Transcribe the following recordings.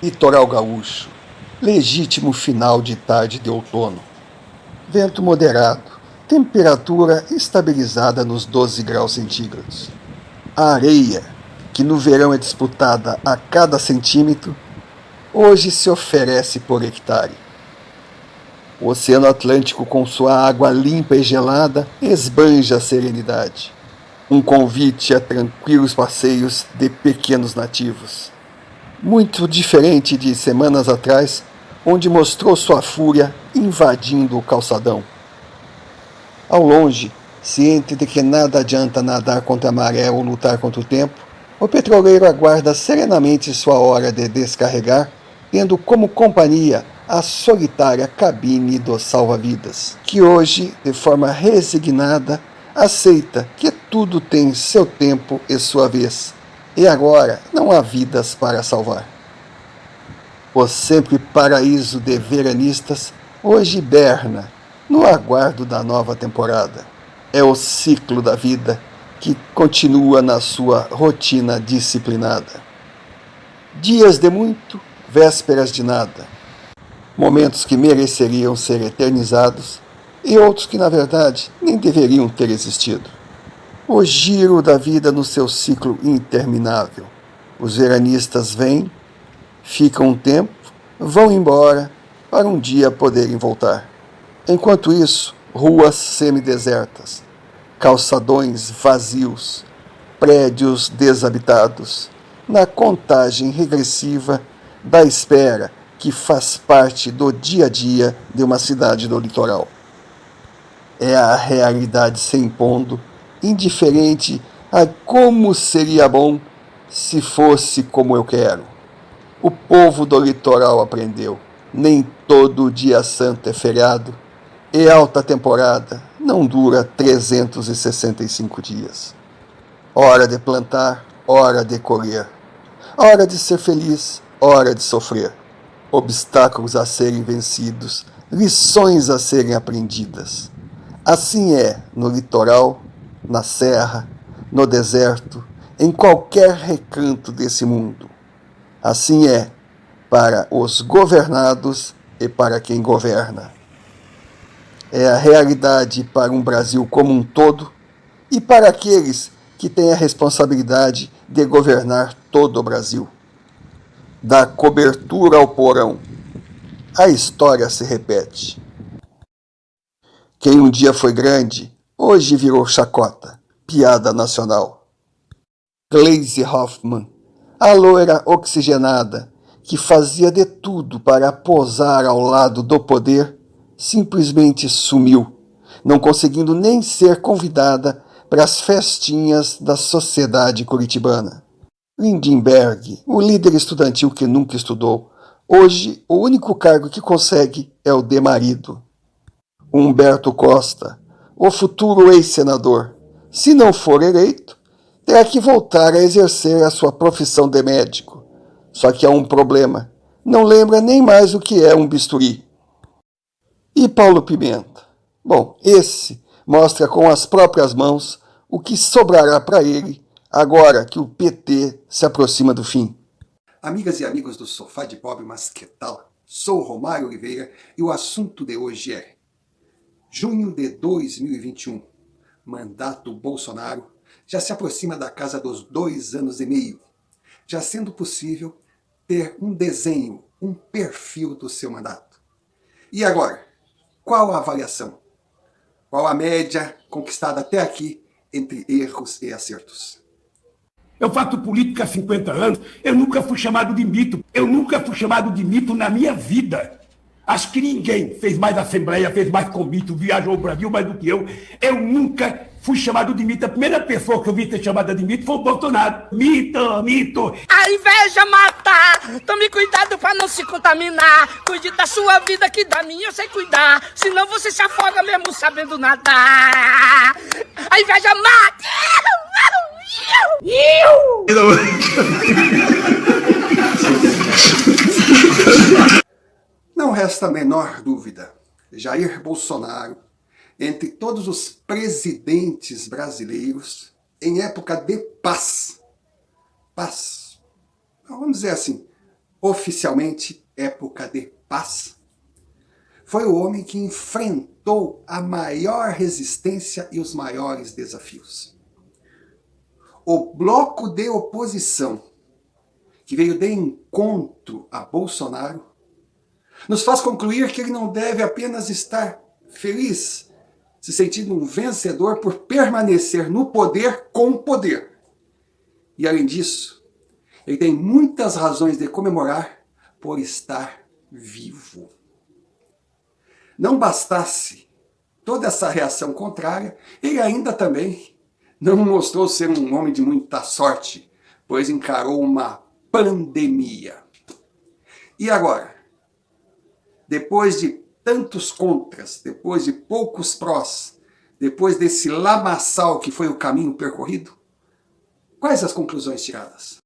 Litoral gaúcho, legítimo final de tarde de outono. Vento moderado, temperatura estabilizada nos 12 graus centígrados. A areia, que no verão é disputada a cada centímetro, hoje se oferece por hectare. O Oceano Atlântico, com sua água limpa e gelada, esbanja a serenidade. Um convite a tranquilos passeios de pequenos nativos. Muito diferente de semanas atrás, onde mostrou sua fúria invadindo o calçadão. Ao longe, ciente de que nada adianta nadar contra a maré ou lutar contra o tempo, o petroleiro aguarda serenamente sua hora de descarregar, tendo como companhia a solitária cabine dos salva-vidas, que hoje, de forma resignada, aceita que tudo tem seu tempo e sua vez, e agora não há vidas para salvar. O sempre paraíso de veranistas hoje hiberna no aguardo da nova temporada. É o ciclo da vida que continua na sua rotina disciplinada. Dias de muito, vésperas de nada. Momentos que mereceriam ser eternizados e outros que, na verdade, nem deveriam ter existido. O giro da vida no seu ciclo interminável. Os veranistas vêm, ficam um tempo, vão embora, para um dia poderem voltar. Enquanto isso, ruas semidesertas, calçadões vazios, prédios desabitados, na contagem regressiva da espera que faz parte do dia a dia de uma cidade do litoral. É a realidade se impondo, indiferente a como seria bom se fosse como eu quero. O povo do litoral aprendeu, nem todo dia santo é feriado, e alta temporada não dura 365 dias. Hora de plantar, hora de colher. Hora de ser feliz, hora de sofrer. Obstáculos a serem vencidos, lições a serem aprendidas. Assim é no litoral, na serra, no deserto, em qualquer recanto desse mundo. Assim é para os governados e para quem governa. É a realidade para um Brasil como um todo e para aqueles que têm a responsabilidade de governar todo o Brasil. Da cobertura ao porão, a história se repete. Quem um dia foi grande, hoje virou chacota, piada nacional. Gleisi Hoffmann, a loira oxigenada, que fazia de tudo para posar ao lado do poder, simplesmente sumiu, não conseguindo nem ser convidada para as festinhas da sociedade curitibana. Lindenberg, o líder estudantil que nunca estudou, hoje o único cargo que consegue é o de marido. Humberto Costa, o futuro ex-senador, se não for eleito, terá que voltar a exercer a sua profissão de médico. Só que há um problema, não lembra nem mais o que é um bisturi. E Paulo Pimenta? Bom, esse mostra com as próprias mãos o que sobrará para ele agora que o PT se aproxima do fim. Amigas e amigos do Sofá de Pobre, mas que tal? Sou Romário Oliveira e o assunto de hoje é junho de 2021. Mandato Bolsonaro já se aproxima da casa dos 2 anos e meio, já sendo possível ter um desenho, um perfil do seu mandato. E agora? Qual a avaliação? Qual a média conquistada até aqui entre erros e acertos? Eu faço política há 50 anos, eu nunca fui chamado de mito. Eu nunca fui chamado de mito na minha vida. Acho que ninguém fez mais assembleia, fez mais convite, viajou o Brasil mais do que eu. Eu nunca fui chamado de mito. A primeira pessoa que eu vi ser chamada de mito foi o Bolsonaro. Mito, mito. A inveja mata. Tome cuidado pra não se contaminar. Cuide da sua vida que da minha eu sei cuidar. Senão você se afoga mesmo sabendo nadar. A inveja mata. Não resta a menor dúvida. Jair Bolsonaro, entre todos os presidentes brasileiros, em época de paz, vamos dizer assim, oficialmente época de paz, foi o homem que enfrentou a maior resistência e os maiores desafios. O bloco de oposição, que veio de encontro a Bolsonaro, nos faz concluir que ele não deve apenas estar feliz, se sentindo um vencedor por permanecer no poder com poder. E além disso, ele tem muitas razões de comemorar por estar vivo. Não bastasse toda essa reação contrária, ele ainda também não mostrou ser um homem de muita sorte, pois encarou uma pandemia. E agora, depois de tantos contras, depois de poucos prós, depois desse lamaçal que foi o caminho percorrido, quais as conclusões tiradas?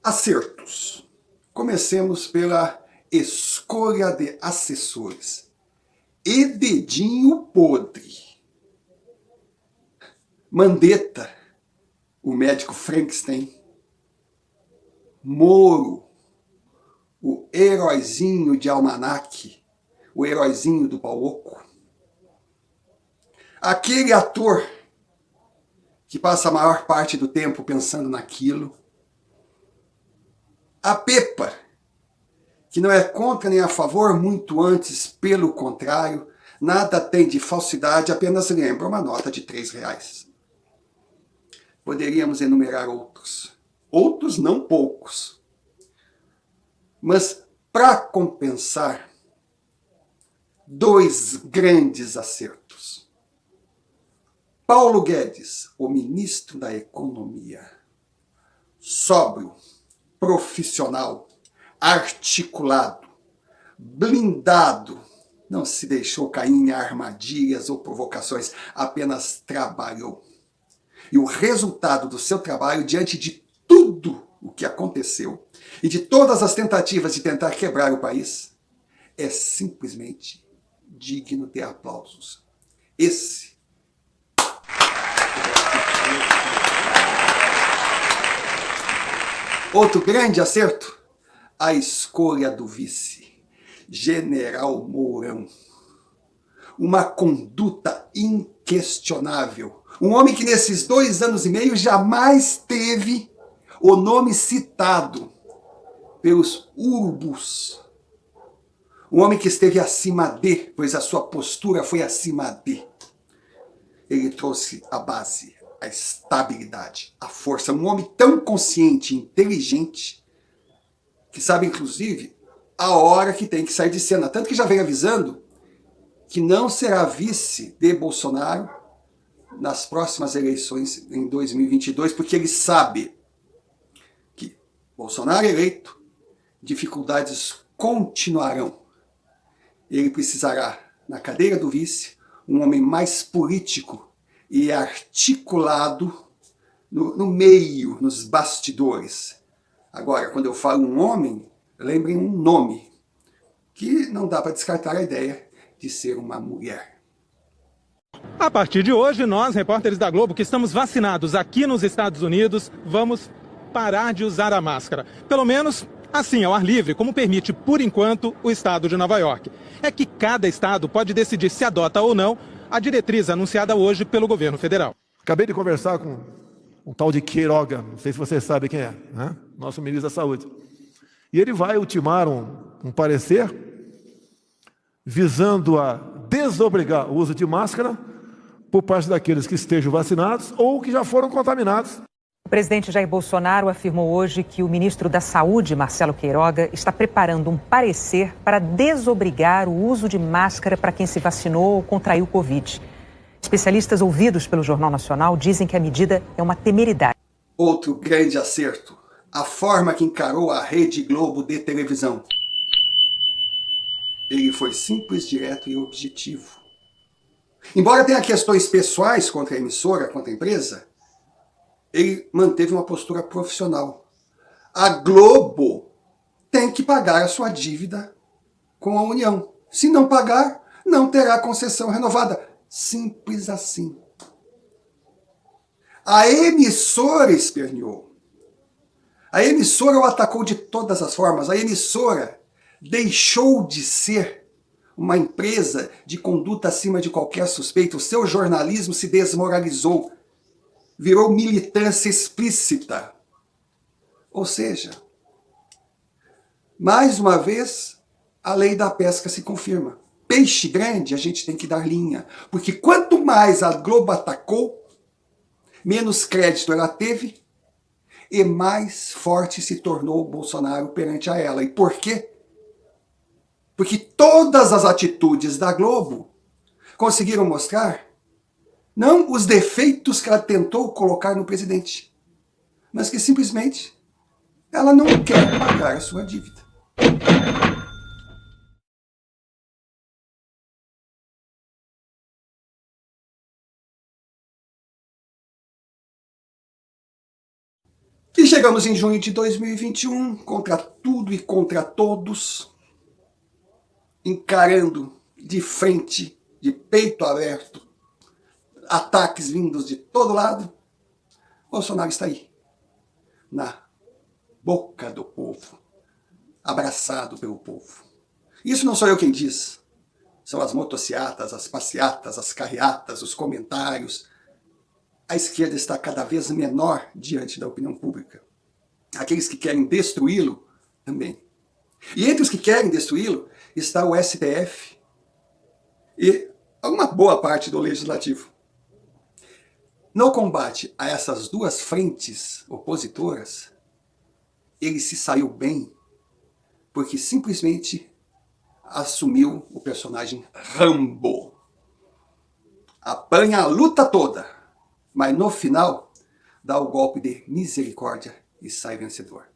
Acertos. Comecemos pela escolha de assessores. E dedinho podre. Mandetta, o médico Frankenstein. Moro, o heróizinho de almanaque, o heróizinho do pau oco. Aquele ator que passa a maior parte do tempo pensando naquilo. A Pepa, que não é contra nem a favor, muito antes, pelo contrário, nada tem de falsidade, apenas lembra uma nota de R$3. Poderíamos enumerar outros não poucos. Mas, para compensar, 2 grandes acertos. Paulo Guedes, o ministro da Economia, sóbrio, profissional, articulado, blindado, não se deixou cair em armadilhas ou provocações, apenas trabalhou. E o resultado do seu trabalho, diante de tudo o que aconteceu e de todas as tentativas de tentar quebrar o país, é simplesmente digno de aplausos. Esse outro grande acerto, a escolha do vice, General Mourão. Uma conduta inquestionável. Um homem que nesses 2 anos e meio jamais teve o nome citado pelos urbos. Um homem que esteve acima de, pois a sua postura foi acima de. Ele trouxe a base, a estabilidade, a força. Um homem tão consciente e inteligente que sabe, inclusive, a hora que tem que sair de cena. Tanto que já vem avisando que não será vice de Bolsonaro nas próximas eleições em 2022, porque ele sabe que Bolsonaro eleito, dificuldades continuarão. Ele precisará, na cadeira do vice, um homem mais político e articulado no meio, nos bastidores. Agora, quando eu falo um homem, lembrem um nome, que não dá para descartar a ideia de ser uma mulher. A partir de hoje, nós, repórteres da Globo, que estamos vacinados aqui nos Estados Unidos, vamos parar de usar a máscara. Pelo menos assim, ao ar livre, como permite, por enquanto, o estado de Nova York. É que cada estado pode decidir se adota ou não a diretriz anunciada hoje pelo governo federal. Acabei de conversar com um tal de Queiroga, não sei se vocês sabem quem é, né? Nosso ministro da Saúde. E ele vai ultimar um parecer visando a desobrigar o uso de máscara por parte daqueles que estejam vacinados ou que já foram contaminados. O presidente Jair Bolsonaro afirmou hoje que o ministro da Saúde, Marcelo Queiroga, está preparando um parecer para desobrigar o uso de máscara para quem se vacinou ou contraiu Covid. Especialistas ouvidos pelo Jornal Nacional dizem que a medida é uma temeridade. Outro grande acerto, a forma que encarou a Rede Globo de televisão. Ele foi simples, direto e objetivo. Embora tenha questões pessoais contra a emissora, contra a empresa, ele manteve uma postura profissional. A Globo tem que pagar a sua dívida com a União. Se não pagar, não terá concessão renovada. Simples assim. A emissora esperneou. A emissora o atacou de todas as formas. A emissora deixou de ser uma empresa de conduta acima de qualquer suspeita. O seu jornalismo se desmoralizou. Virou militância explícita. Ou seja, mais uma vez, a lei da pesca se confirma. Peixe grande, a gente tem que dar linha. Porque quanto mais a Globo atacou, menos crédito ela teve e mais forte se tornou o Bolsonaro perante a ela. E por quê? Porque todas as atitudes da Globo conseguiram mostrar não os defeitos que ela tentou colocar no presidente, mas que simplesmente ela não quer pagar a sua dívida. E chegamos em junho de 2021, contra tudo e contra todos, encarando de frente, de peito aberto, ataques vindos de todo lado. Bolsonaro está aí, na boca do povo, abraçado pelo povo. Isso não sou eu quem diz, são as motociatas, as passeatas, as carreatas, os comentários. A esquerda está cada vez menor diante da opinião pública. Aqueles que querem destruí-lo também. E entre os que querem destruí-lo está o STF e uma boa parte do Legislativo. No combate a essas duas frentes opositoras, ele se saiu bem porque simplesmente assumiu o personagem Rambo. Apanha a luta toda, mas no final dá o golpe de misericórdia e sai vencedor.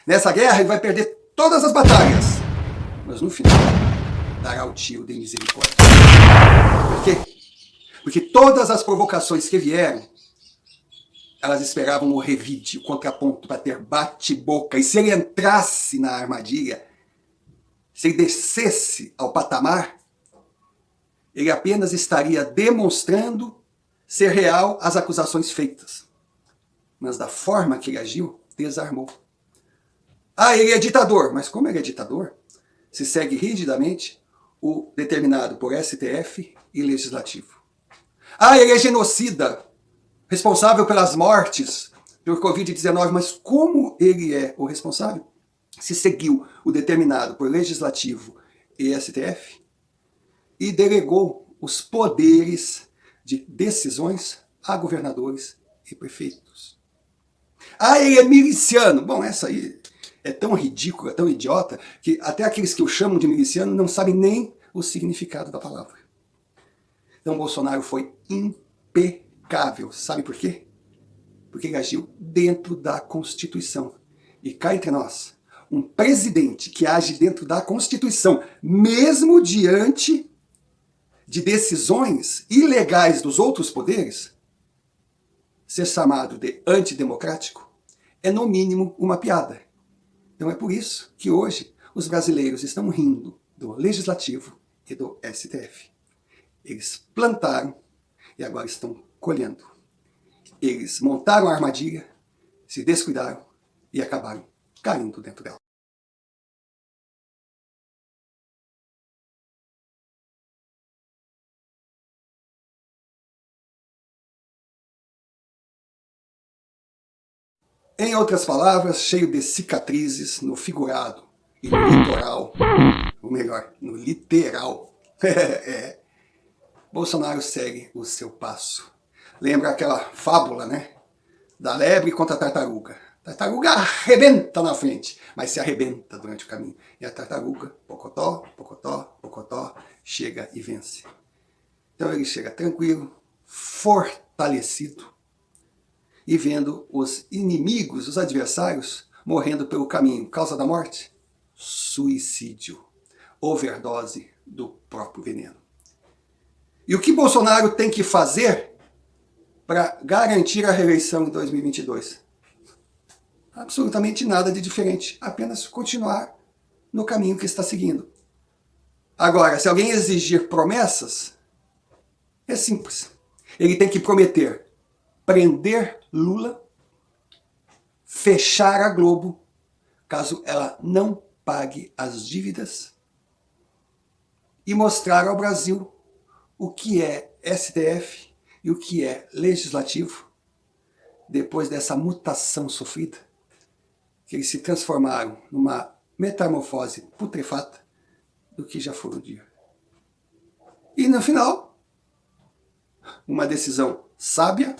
Nessa guerra ele vai perder todas as batalhas, mas no final dará o tiro de misericórdia. Por quê? Porque todas as provocações que vieram, elas esperavam o revide, o contraponto, para ter bate-boca. E se ele entrasse na armadilha, se ele descesse ao patamar, ele apenas estaria demonstrando ser real as acusações feitas. Mas da forma que ele agiu, desarmou. Ah, ele é ditador. Mas como ele é ditador, se segue rigidamente o determinado por STF e Legislativo. Ah, ele é genocida, responsável pelas mortes por Covid-19. Mas como ele é o responsável, se seguiu o determinado por Legislativo e STF e delegou os poderes de decisões a governadores e prefeitos. Ah, ele é miliciano. Bom, essa aí é tão ridícula, tão idiota, que até aqueles que o chamam de miliciano não sabem nem o significado da palavra. Então Bolsonaro foi impecável. Sabe por quê? Porque ele agiu dentro da Constituição. E cá entre nós, um presidente que age dentro da Constituição, mesmo diante de decisões ilegais dos outros poderes, ser chamado de antidemocrático é, no mínimo, uma piada. Então é por isso que hoje os brasileiros estão rindo do Legislativo e do STF. Eles plantaram e agora estão colhendo. Eles montaram a armadilha, se descuidaram e acabaram caindo dentro dela. Em outras palavras, cheio de cicatrizes no figurado e no litoral, ou melhor, no literal. Bolsonaro segue o seu passo. Lembra aquela fábula, né? Da lebre contra a tartaruga. A tartaruga arrebenta na frente, mas se arrebenta durante o caminho. E a tartaruga, pocotó, pocotó, pocotó, chega e vence. Então ele chega tranquilo, fortalecido, e vendo os inimigos, os adversários, morrendo pelo caminho. Causa da morte? Suicídio. Overdose do próprio veneno. E o que Bolsonaro tem que fazer para garantir a reeleição em 2022? Absolutamente nada de diferente, apenas continuar no caminho que está seguindo. Agora, se alguém exigir promessas, é simples. Ele tem que prometer prender Lula, fechar a Globo, caso ela não pague as dívidas, e mostrar ao Brasil o que é STF e o que é Legislativo, depois dessa mutação sofrida, que eles se transformaram numa metamorfose putrefata do que já foi o dia. E no final, uma decisão sábia,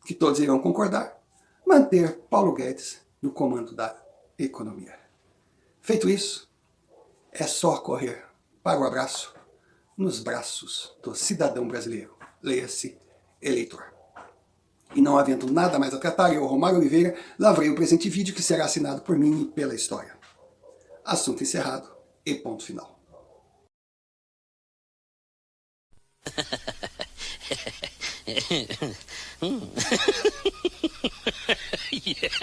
que todos irão concordar, manter Paulo Guedes no comando da economia. Feito isso, é só correr para o abraço nos braços do cidadão brasileiro. Leia-se eleitor. E não havendo nada mais a tratar, eu, Romário Oliveira, lavrei o presente vídeo que será assinado por mim e pela história. Assunto encerrado e ponto final. Yeah.